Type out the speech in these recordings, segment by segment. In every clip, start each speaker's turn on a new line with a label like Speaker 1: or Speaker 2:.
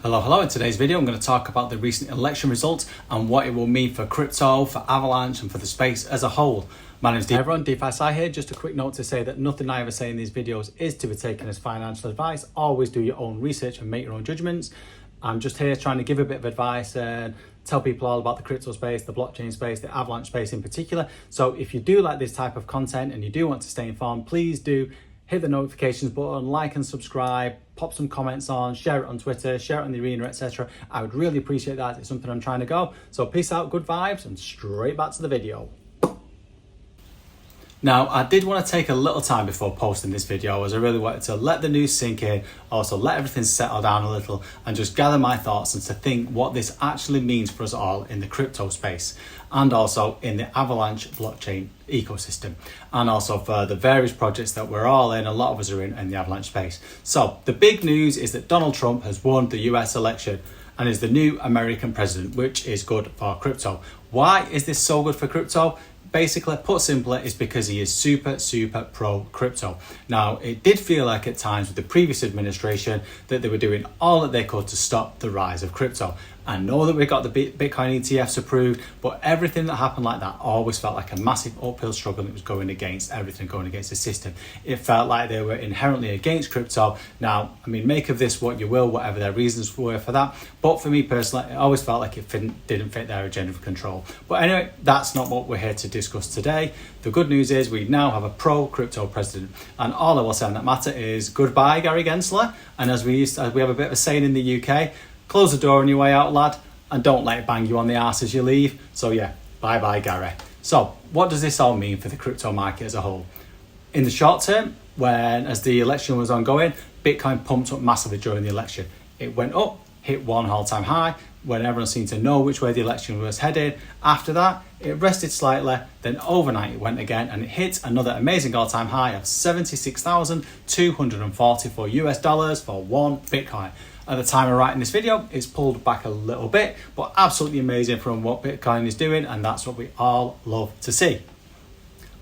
Speaker 1: Hello, in today's video I'm going to talk about the recent election results and what it will mean for crypto, for Avalanche and for the space as a whole. My name is everyone, DeFi here. Just a quick note to say that nothing I ever say in these videos is to be taken as financial advice. Always do your own research and make your own judgments. I'm just here trying to give a bit of advice and tell people all about the crypto space, the blockchain space, the Avalanche space in particular. So if you do like this type of content and you do want to stay informed, please do hit the notifications button, like and subscribe, pop some comments on, share it on Twitter, share it on the arena, etc. I would really appreciate that. It's something I'm trying to go. So peace out, good vibes, and straight back to the video. Now, I did want to take a little time before posting this video as I really wanted to let the news sink in, also let everything settle down a little and just gather my thoughts and to think what this actually means for us all in the crypto space and also in the Avalanche blockchain ecosystem and also for the various projects that we're all in, a lot of us are in the Avalanche space. So the big news is that Donald Trump has won the US election and is the new American president, which is good for crypto. Why is this so good for crypto? Basically, put simply, is because he is super pro crypto. Now, it did feel like at times with the previous administration that they were doing all that they could to stop the rise of crypto. I know that we got the Bitcoin ETFs approved, but everything that happened like that always felt like a massive uphill struggle. It was going against everything, going against the system. It felt like they were inherently against crypto. Now, I mean, make of this what you will, whatever their reasons were for that. But for me personally, it always felt like it didn't fit their agenda of control. But anyway, that's not what we're here to discuss today. The good news is we now have a pro crypto president. And all I will say on that matter is goodbye, Gary Gensler. And as we have a bit of a saying in the UK, close the door on your way out, lad, and don't let it bang you on the arse as you leave. So yeah, bye-bye, Gary. So what does this all mean for the crypto market as a whole? In the short term, as the election was ongoing, Bitcoin pumped up massively during the election. It went up, hit one all-time high, when everyone seemed to know which way the election was headed. After that, it rested slightly, then overnight it went again and it hit another amazing all-time high of $76,244 US for one Bitcoin. At the time of writing this video, it's pulled back a little bit, but absolutely amazing from what Bitcoin is doing, and that's what we all love to see.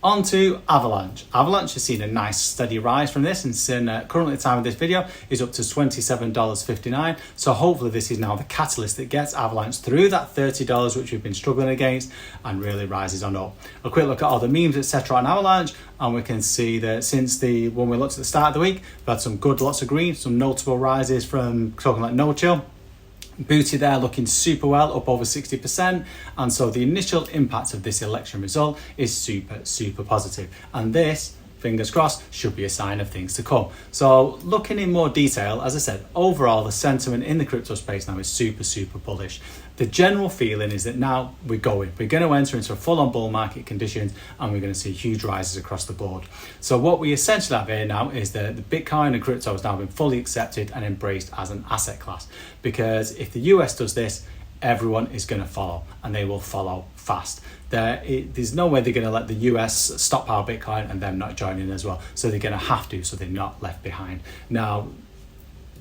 Speaker 1: On to Avalanche. Avalanche has seen a nice steady rise from this and currently at the time of this video is up to $27.59. So hopefully this is now the catalyst that gets Avalanche through that $30 which we've been struggling against and really rises on up. A quick look at all the memes etc. on Avalanche and we can see that since when we looked at the start of the week, we've had some good, lots of green, some notable rises from talking like No Chill. Booty there looking super well, up over 60%, and so the initial impact of this election result is super positive, and this, fingers crossed, should be a sign of things to come. So looking in more detail, as I said, overall the sentiment in the crypto space now is super bullish. The general feeling is that now we're going to enter into a full-on bull market conditions and we're going to see huge rises across the board. So what we essentially have here now is that the Bitcoin and crypto has now been fully accepted and embraced as an asset class, because if the US does this, everyone is going to follow and they will follow fast. There's no way they're going to let the US stockpile Bitcoin and them not joining as well. So they're going to have to, so they're not left behind. Now,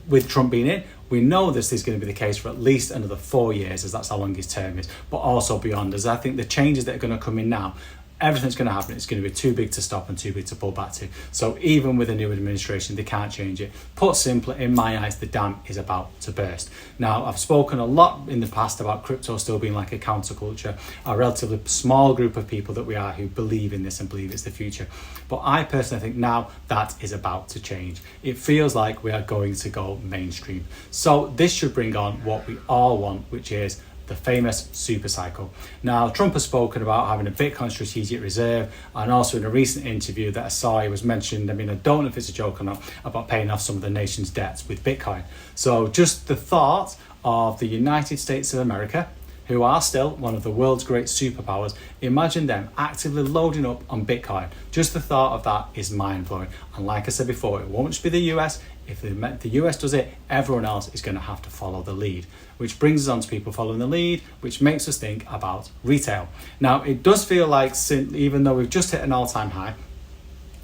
Speaker 1: with Trump being in, we know this is going to be the case for at least another 4 years, as that's how long his term is, but also beyond, as I think the changes that are going to come in now, everything's going to happen. It's going to be too big to stop and too big to pull back to. So even with a new administration, they can't change it. Put simply, in my eyes, the dam is about to burst. Now, I've spoken a lot in the past about crypto still being like a counterculture, a relatively small group of people that we are who believe in this and believe it's the future. But I personally think now that is about to change. It feels like we are going to go mainstream. So this should bring on what we all want, which is the famous Supercycle. Now, Trump has spoken about having a Bitcoin strategic reserve, and also in a recent interview that I saw, he was mentioned, I mean, I don't know if it's a joke or not, about paying off some of the nation's debts with Bitcoin. So just the thought of the United States of America, who are still one of the world's great superpowers, imagine them actively loading up on Bitcoin. Just the thought of that is mind-blowing. And like I said before, it won't just be the US. If the US does it, everyone else is going to have to follow the lead, which brings us on to people following the lead, which makes us think about retail. Now, it does feel like, even though we've just hit an all-time high,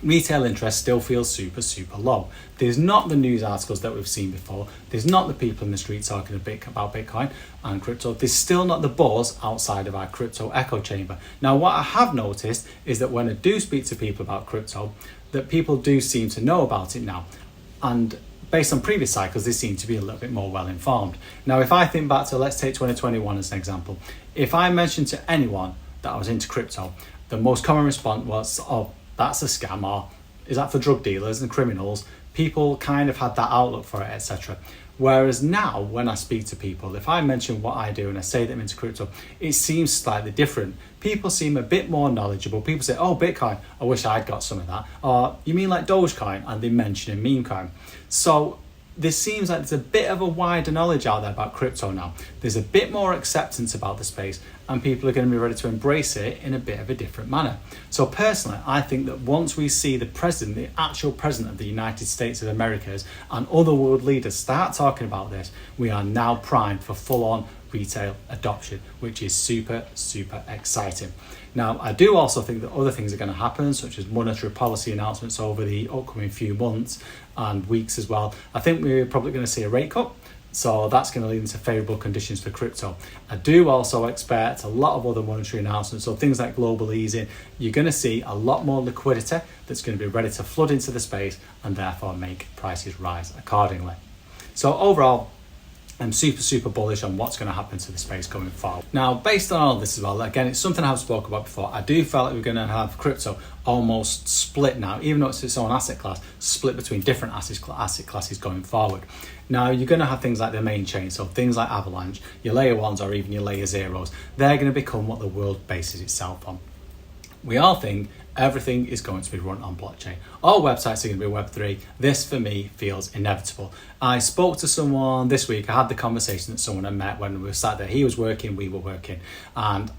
Speaker 1: retail interest still feels super low. There's not the news articles that we've seen before. There's not the people in the street talking about Bitcoin and crypto. There's still not the buzz outside of our crypto echo chamber. Now, what I have noticed is that when I do speak to people about crypto, that people do seem to know about it now. And based on previous cycles, they seem to be a little bit more well informed. Now, if I think back to, let's take 2021 as an example, if I mentioned to anyone that I was into crypto, the most common response was, oh, that's a scam, or is that for drug dealers and criminals? People kind of had that outlook for it, etc. Whereas now, when I speak to people, if I mention what I do and I say that I'm into crypto, it seems slightly different. People seem a bit more knowledgeable. People say, oh, Bitcoin, I wish I'd got some of that. Or you mean like Dogecoin? And they mention a meme coin. So there seems like there's a bit of a wider knowledge out there about crypto now. There's a bit more acceptance about the space, and people are going to be ready to embrace it in a bit of a different manner. So personally, I think that once we see the president, the actual president of the United States of America and other world leaders start talking about this, we are now primed for full-on retail adoption, which is super, super exciting. Now, I do also think that other things are going to happen, such as monetary policy announcements over the upcoming few months and weeks as well. I think we're probably going to see a rate cut, so that's going to lead into favourable conditions for crypto. I do also expect a lot of other monetary announcements, so things like global easing. You're going to see a lot more liquidity that's going to be ready to flood into the space and therefore make prices rise accordingly. So overall, I'm super, super bullish on what's going to happen to the space going forward. Now, based on all this as well, again, it's something I've spoken about before. I do feel like we're going to have crypto almost split now, even though it's its own asset class, split between different asset classes going forward. Now, you're going to have things like the main chain, so things like Avalanche, your layer ones or even your layer zeros. They're going to become what the world bases itself on. We all think everything is going to be run on blockchain. All websites are going to be Web3. This, for me, feels inevitable. I spoke to someone this week. I had the conversation that someone I met when we were sat there. He was working, we were working, and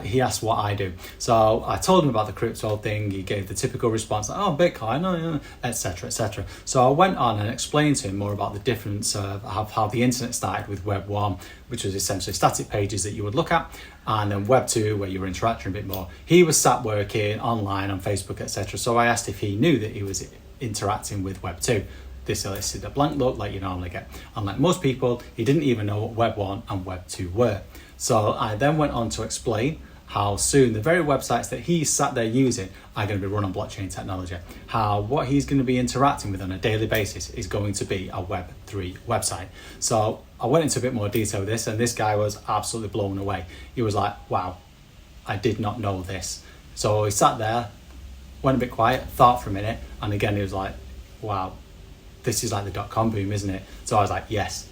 Speaker 1: he asked what I do. So I told him about the crypto thing. He gave the typical response, like, oh, Bitcoin, etc., etc. So I went on and explained to him more about the difference of how the internet started with Web 1, which was essentially static pages that you would look at, and then Web 2, where you were interacting a bit more. He was sat working online on Facebook, etc. So I asked if he knew that he was interacting with Web 2. This elicited a blank look like you normally get. Unlike most people, he didn't even know what Web 1 and Web 2 were. So I then went on to explain how soon the very websites that he sat there using are going to be run on blockchain technology. How what he's going to be interacting with on a daily basis is going to be a Web3 website. So I went into a bit more detail with this, and this guy was absolutely blown away. He was like, wow, I did not know this. So he sat there, went a bit quiet, thought for a minute, and again he was like, wow, this is like the dot-com boom, isn't it? So I was like, yes,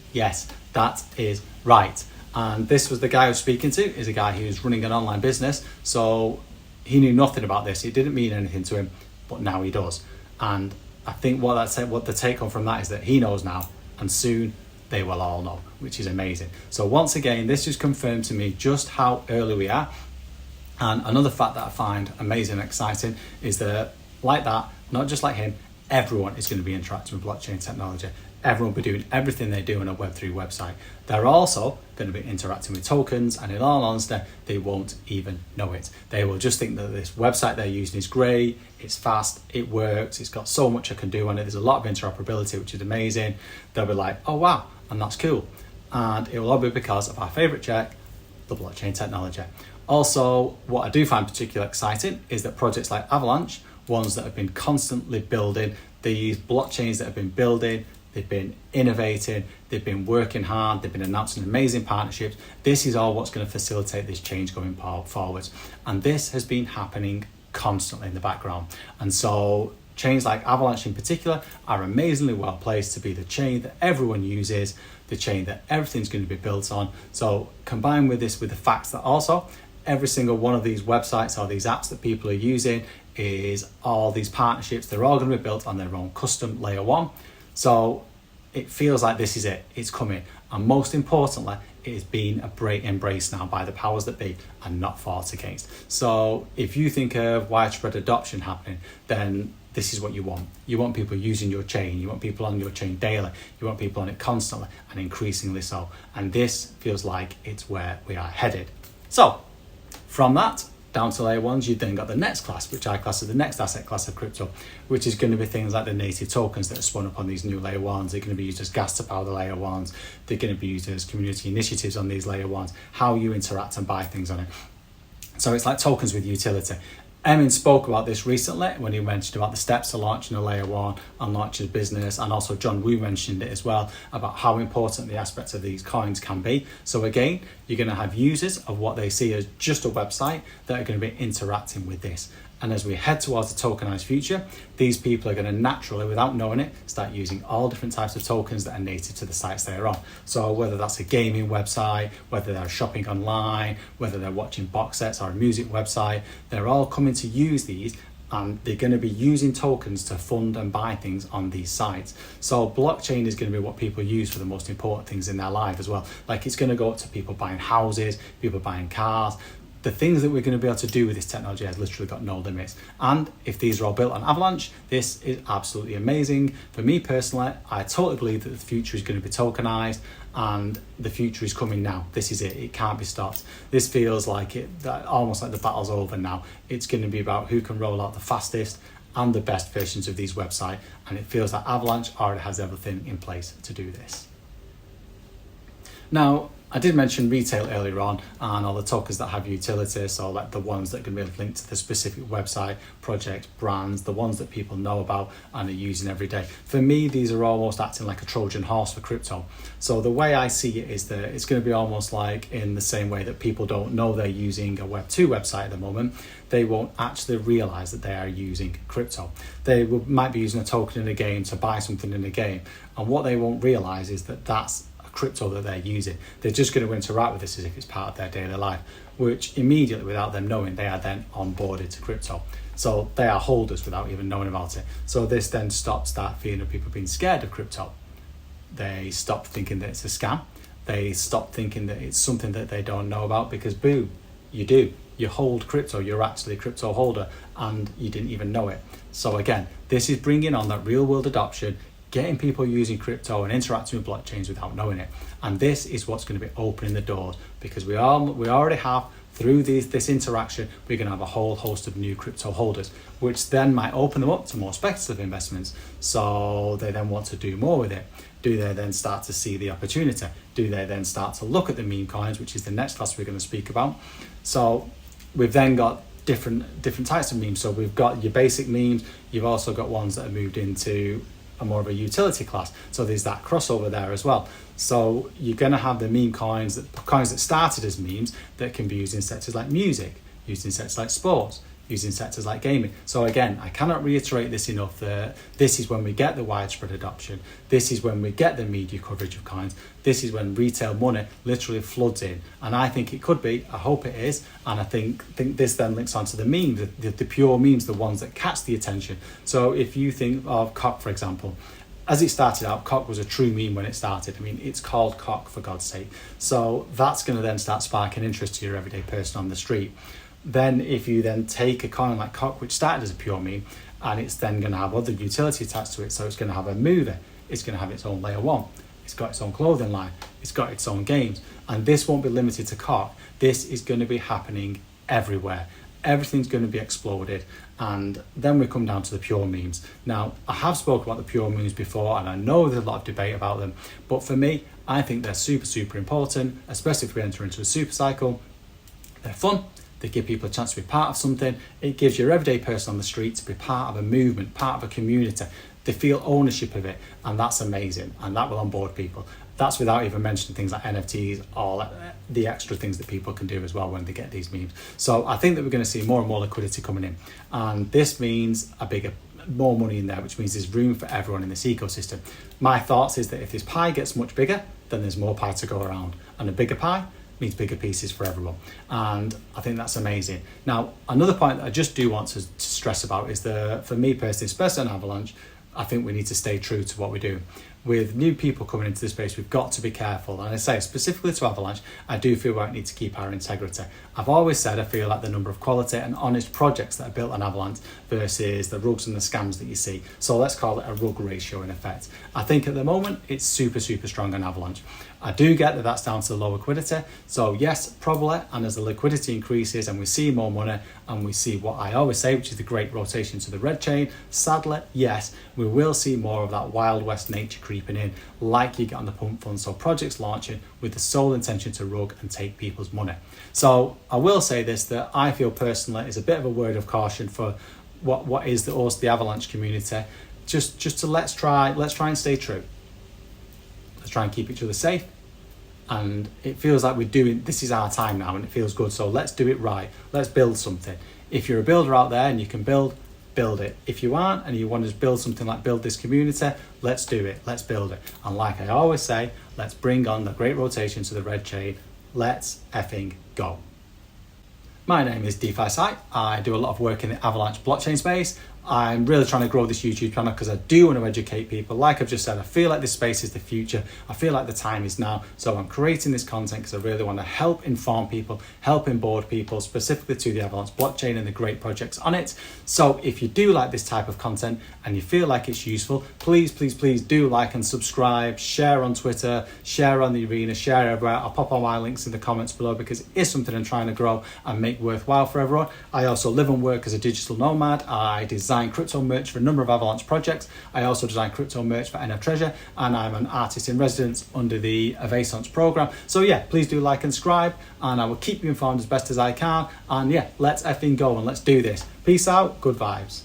Speaker 1: that is right. And this was the guy I was speaking to, is a guy who was running an online business. So he knew nothing about this. It didn't mean anything to him, but now he does. And I think what the take home from that is that he knows now, and soon they will all know, which is amazing. So once again, this just confirmed to me just how early we are. And another fact that I find amazing and exciting is that, like that, not just like him, everyone is going to be interacting with blockchain technology. Everyone will be doing everything they do on a Web3 website. They're also going to be interacting with tokens, and in all honesty, they won't even know it. They will just think that this website they're using is great, it's fast, it works, it's got so much I can do on it, there's a lot of interoperability, which is amazing. They'll be like, oh wow, and that's cool. And it will all be because of our favorite check, the blockchain technology. Also, what I do find particularly exciting is that projects like Avalanche, ones that have been constantly building, these blockchains that have been building, they've been innovating, they've been working hard, they've been announcing amazing partnerships. This is all what's going to facilitate this change going forwards. And this has been happening constantly in the background. And so chains like Avalanche in particular are amazingly well placed to be the chain that everyone uses, the chain that everything's going to be built on. So combine with this with the fact that also every single one of these websites or these apps that people are using is all these partnerships, they're all going to be built on their own custom layer one. So it feels like this is it, it's coming. And most importantly, it is being embraced now by the powers that be and not fought against. So if you think of widespread adoption happening, then this is what you want. You want people using your chain, you want people on your chain daily, you want people on it constantly and increasingly so. And this feels like it's where we are headed. So from that, down to layer ones, you've then got the next class, which I class as the next asset class of crypto, which is going to be things like the native tokens that are spun up on these new layer ones. They're going to be used as gas to power the layer ones. They're going to be used as community initiatives on these layer ones, how you interact and buy things on it. So it's like tokens with utility. Emin spoke about this recently when he mentioned about the steps to launching a layer one and launching a business, and also John Woo mentioned it as well about how important the aspects of these coins can be. So again, you're going to have users of what they see as just a website that are going to be interacting with this. And as we head towards the tokenized future, these people are going to naturally, without knowing it, start using all different types of tokens that are native to the sites they're on. So whether that's a gaming website, whether they're shopping online, whether they're watching box sets or a music website, they're all coming to use these, and they're going to be using tokens to fund and buy things on these sites. So blockchain is going to be what people use for the most important things in their life as well. Like, it's going to go up to people buying houses, people buying cars. The things that we're going to be able to do with this technology has literally got no limits. And if these are all built on Avalanche, this is absolutely amazing. For me personally, I totally believe that the future is going to be tokenized, and the future is coming now. This is it. It can't be stopped. This feels like almost like the battle's over now. It's going to be about who can roll out the fastest and the best versions of these websites. And it feels like Avalanche already has everything in place to do this. Now, I did mention retail earlier on, and all the tokens that have utility, so like the ones that can be linked to the specific website, project, brands, the ones that people know about and are using every day. For me, these are almost acting like a Trojan horse for crypto. So the way I see it is that it's going to be almost like in the same way that people don't know they're using a Web2 website at the moment, they won't actually realize that they are using crypto. They might be using a token in a game to buy something in a game, and what they won't realize is that that's crypto that they're using. They're just going to interact with this as if it's part of their daily life, which immediately, without them knowing, they are then onboarded to crypto. So they are holders without even knowing about it. So this then stops that feeling of people being scared of crypto. They stop thinking that it's a scam. They stop thinking that it's something that they don't know about, because boom, you do. You hold crypto, you're actually a crypto holder, and you didn't even know it. So again, this is bringing on that real world adoption, getting people using crypto and interacting with blockchains without knowing it. And this is what's going to be opening the doors, because we already have, through this interaction, we're going to have a whole host of new crypto holders, which then might open them up to more speculative investments. So they then want to do more with it. Do they then start to see the opportunity? Do they then start to look at the meme coins, which is the next class we're going to speak about? So we've then got different types of memes. So we've got your basic memes. You've also got ones that have moved into a more of a utility class. So there's that crossover there as well. So you're going to have the meme coins that started as memes that can be used in sectors like music, used in sectors like sports, used in sectors like gaming. So again, I cannot reiterate this enough, that this is when we get the widespread adoption. This is when we get the media coverage of coins. This is when retail money literally floods in. And I think it could be, I hope it is, and I think this then links onto the memes, the pure memes, the ones that catch the attention. So if you think of Cock, for example, as it started out, Cock was a true meme when it started. I mean, it's called Cock, for God's sake. So that's going to then start sparking interest to your everyday person on the street. Then if you then take a coin like Cock, which started as a pure meme, and it's then going to have other utility attached to it, so it's going to have a mover, it's going to have its own layer one, it's got its own clothing line, it's got its own games, and this won't be limited to Cock. This is going to be happening everywhere. Everything's going to be exploded, and then we come down to the pure memes. Now, I have spoken about the pure memes before, and I know there's a lot of debate about them, but for me, I think they're super important, especially if we enter into a super cycle. They're fun. They give people a chance to be part of something. It gives your everyday person on the street to be part of a movement, part of a community. They feel ownership of it, and that's amazing, and that will onboard people. That's without even mentioning things like NFTs or the extra things that people can do as well when they get these memes. So I think that we're going to see more and more liquidity coming in, and this means more money in there, which means there's room for everyone in this ecosystem. My thoughts is that if this pie gets much bigger, then there's more pie to go around, and a bigger pie means bigger pieces for everyone, and I think that's amazing. Now, another point that I just do want to stress about is for me personally, especially on Avalanche, I think we need to stay true to what we do. With new people coming into this space, we've got to be careful. And I say specifically to Avalanche, I do feel we need to keep our integrity. I've always said I feel like the number of quality and honest projects that are built on Avalanche versus the rugs and the scams that you see. So let's call it a rug ratio in effect. I think at the moment it's super strong on Avalanche. I do get that that's down to the low liquidity. So yes, probably, and as the liquidity increases and we see more money and we see what I always say, which is the great rotation to the red chain, sadly, yes, we will see more of that Wild West nature creep creeping in like you get on the pump fund. So projects launching with the sole intention to rug and take people's money. So I will say this, that I feel personally is a bit of a word of caution for what is also the Avalanche community. Just to let's try and stay true. Let's try and keep each other safe. And it feels like this is our time now, and it feels good. So let's do it right. Let's build something. If you're a builder out there and you can build it. If you aren't and you want to build something like build this community, let's do it. Let's build it. And like I always say, let's bring on the great rotation to the red chain. Let's effing go. My name is DeFi Site. I do a lot of work in the Avalanche blockchain space. I'm really trying to grow this YouTube channel because I do want to educate people. Like I've just said, I feel like this space is the future. I feel like the time is now. So I'm creating this content because I really want to help inform people, help onboard people specifically to the Avalanche blockchain and the great projects on it. So if you do like this type of content and you feel like it's useful, please do like and subscribe, share on Twitter, share on the arena, share everywhere. I'll pop all my links in the comments below because it is something I'm trying to grow and make worthwhile for everyone. I also live and work as a digital nomad. I design crypto merch for a number of Avalanche projects. I also design crypto merch for NF Treasure, and I'm an artist in residence under the Avalanche program. So yeah, please do like and subscribe, and I will keep you informed as best as I can. And yeah, let's effing go and let's do this. Peace out, good vibes.